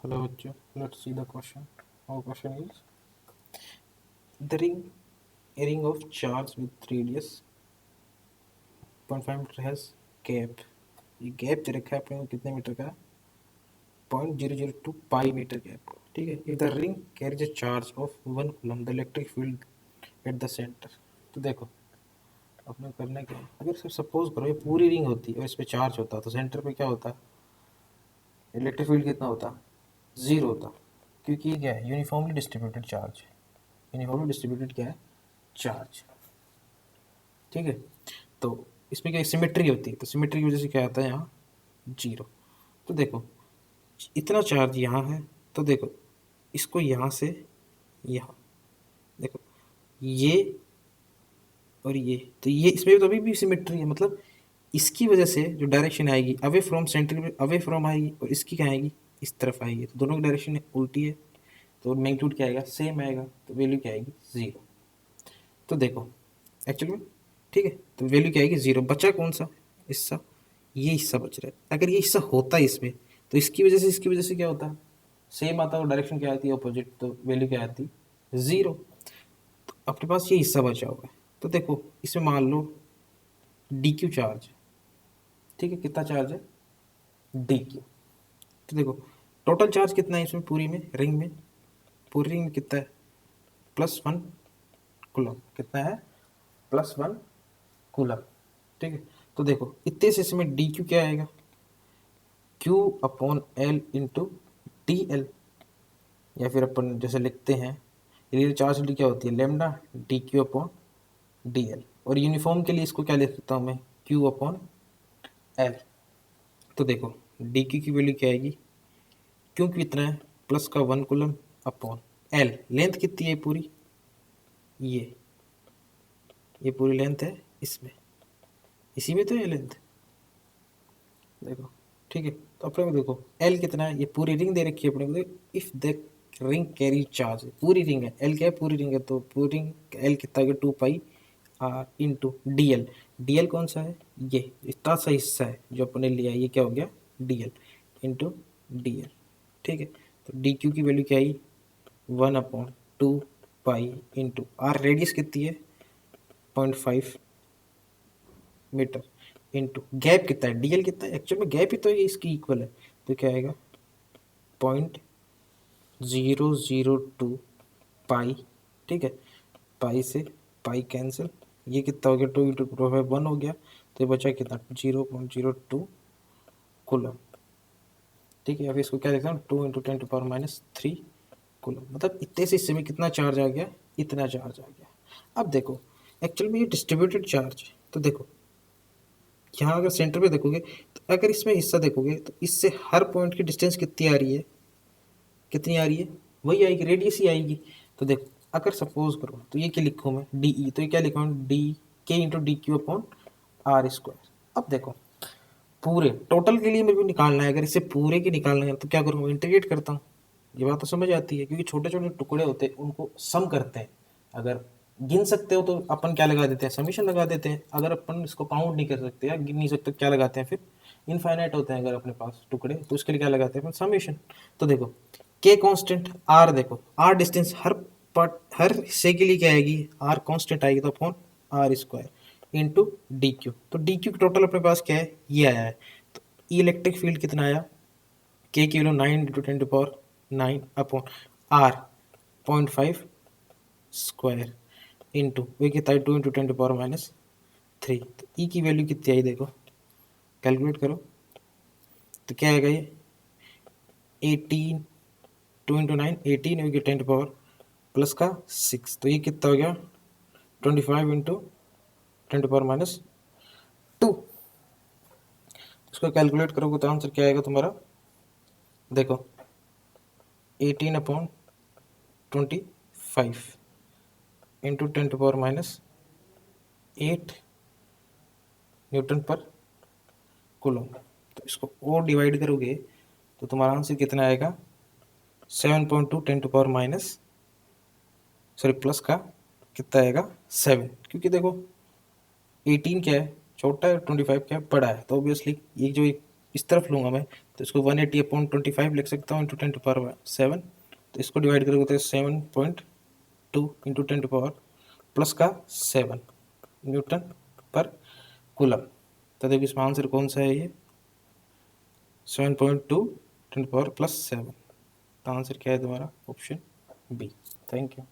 Hello, bachcho. Let's see the question. Our question is the ring of charge with radius 0.5 metre has gap. ये gap दे रखा है अपने को कितने मीटर का? 0.002 पाई मीटर गैप. ठीक है. If the ring carries a charge of 1 coulomb, the electric field at the center. तो देखो अपने को करना क्या है. अगर सिर्फ सपोज करो ये पूरी रिंग होती और इस पे चार्ज होता तो सेंटर पे क्या होता? इलेक्ट्रिक फील्ड कितना होता? जीरो होता. क्योंकि ये क्या है? Uniformly distributed charge. Uniformly distributed क्या है? चार्ज. ठीक है. तो इसमें क्या सिमेट्री होती है, तो सिमेट्री की वजह से क्या आता है यहाँ? जीरो. तो देखो इतना चार्ज यहाँ है, तो देखो इसको यहाँ से यहाँ, देखो ये और ये, तो ये इसमें तो अभी भी सिमेट्री है. मतलब इसकी वजह से जो डायरेक्शन आएगी away from centre, away from आएगी, और इसकी क्या आएगी? इस तरफ आएगी. तो दोनों की डायरेक्शन उल्टी है, तो मैग्नीट्यूड क्या आएगा? सेम आएगा. तो वैल्यू क्या आएगी? जीरो. तो देखो एक्चुअली में, ठीक है, तो वैल्यू क्या आएगी? जीरो. बचा कौन सा हिस्सा? ये हिस्सा बच रहा है. अगर ये हिस्सा होता है इसमें, तो इसकी वजह से क्या होता? सेम आता, और डायरेक्शन क्या आती है? अपोजिट. तो वैल्यू क्या आती? जीरो. तो अपने पास ये हिस्सा बचा हुआ है. तो देखो इसमें मान लो डी क्यू चार्ज. ठीक है, कितना चार्ज है? D Q. तो देखो टोटल चार्ज कितना है इसमें पूरी में, रिंग में? पूरी रिंग में कितना है? +1 कूलम. कितना है? +1 कूलम. ठीक है. तो देखो इतने से इसमें डी क्यू क्या आएगा? Q upon L into D L. या फिर अपन जैसे लिखते हैं रियल चार्ज क्या होती है? Lambda D Q upon D L. और यूनिफॉर्म के लिए इसको क्या लिख सकता हूँ मैं? Q upon L. तो देखो डी क्यू की वैल्यू क्या आएगी? क्यों कितना है? +1 कूलम अपॉन एल. लेंथ कितनी है पूरी? ये पूरी लेंथ है इसमें, इसी में तो है लेंथ. देखो ठीक है. तो अपने को देखो एल कितना है? ये पूरी रिंग दे रखी है अपने को. देखो if the ring carry charge, पूरी रिंग है. एल क्या है? पूरी रिंग है. तो पूरी रिंग एल कितना है? 2 pi R into D L. D L कौन सा है? ये इतना सा हिस्सा है जो अपने लिया है, ये क्या हो गया? D L into D L. ठीक है. तो डी क्यू की वैल्यू क्या आई? 1/2 पाई इंटू आर. रेडियस कितनी है? 0.5 मीटर. इंटू गैप कितना है? डीएल कितना है? एक्चुअल में गैप ही तो ये इसकी इक्वल है. तो क्या आएगा? 0.002 पाई. ठीक है. पाई से पाई कैंसिल. ये कितना हो गया? 2 × 10⁻1 हो गया. तो ये बचा कितना? 0.02 कूलम. ठीक है. अभी इसको क्या लिखता हूँ? 2 × 10⁻³ कूलम. मतलब इतने से इससे में कितना चार्ज आ गया? इतना चार्ज आ गया. अब देखो एक्चुअल में ये डिस्ट्रीब्यूटेड चार्ज है. तो देखो यहाँ अगर सेंटर पे देखोगे, तो अगर इसमें हिस्सा देखोगे, तो इससे हर पॉइंट की डिस्टेंस कितनी आ रही है? कितनी आ रही है? वही आएगी, रेडियस ही आएगी. तो देखो अगर सपोज करो, तो ये क्या लिखूँ मैं? D E. तो ये क्या लिखूँ? D K into D Q upon R square. अब देखो पूरे टोटल के लिए मेरे को निकालना है. अगर इसे पूरे की निकालना है तो क्या करूँगा? इंटीग्रेट करता हूँ. ये बात तो समझ आती है, क्योंकि छोटे छोटे टुकड़े होते हैं उनको सम करते हैं. अगर गिन सकते हो तो अपन क्या लगा देते हैं? समीशन लगा देते हैं. अगर अपन इसको काउंट नहीं कर सकते या गिन नहीं सकते, क्या लगाते हैं फिर? इनफाइनाइट होते हैं अगर अपने पास टुकड़े, तो उसके लिए क्या लगाते हैं अपन? समीशन. तो देखो के कांस्टेंट, आर. देखो आर डिस्टेंस हर पार्ट, हर हिस्से के लिए क्या आएगी? आर कांस्टेंट आएगी. तो upon R square into D Q. तो डी क्यू टोटल अपने पास क्या है? ये आया है. तो इलेक्ट्रिक फील्ड कितना आया? के की value 9 × 10⁻9 upon R 0.5 square into वे कितना है? 2 × 10⁻³ तो ई की वैल्यू कितनी आई? देखो कैलकुलेट करो. तो क्या आएगा ये? 18. 2 × 9 18, वे 10 पावर प्लस का 6. तो ये कितना हो गया? 25 × 10⁻². इसको कैलकुलेट करोगे तो आंसर क्या आएगा तुम्हारा? देखो 18/25 इंटू 10⁻8 न्यूटन पर कूलम. तो इसको और डिवाइड करोगे तो तुम्हारा आंसर कितना आएगा? 7.2 सॉरी प्लस का कितना आएगा? 7. क्योंकि देखो 18 क्या है? छोटा है. 25 क्या है? बड़ा है. तो ऑब्वियसली ये जो इस तरफ लूँगा मैं तो इसको 180/25 लिख सकता हूँ, इंटू 10⁻7। तो इसको डिवाइड करोगे तो 7.2 इंटू 10⁻, प्लस का 7 न्यूटन पर कूलम। तो देखिए इसमें आंसर कौन सा है, ये 7.2 10⁻+7। तो आंसर क्या है तुम्हारा? Option B. Thank you.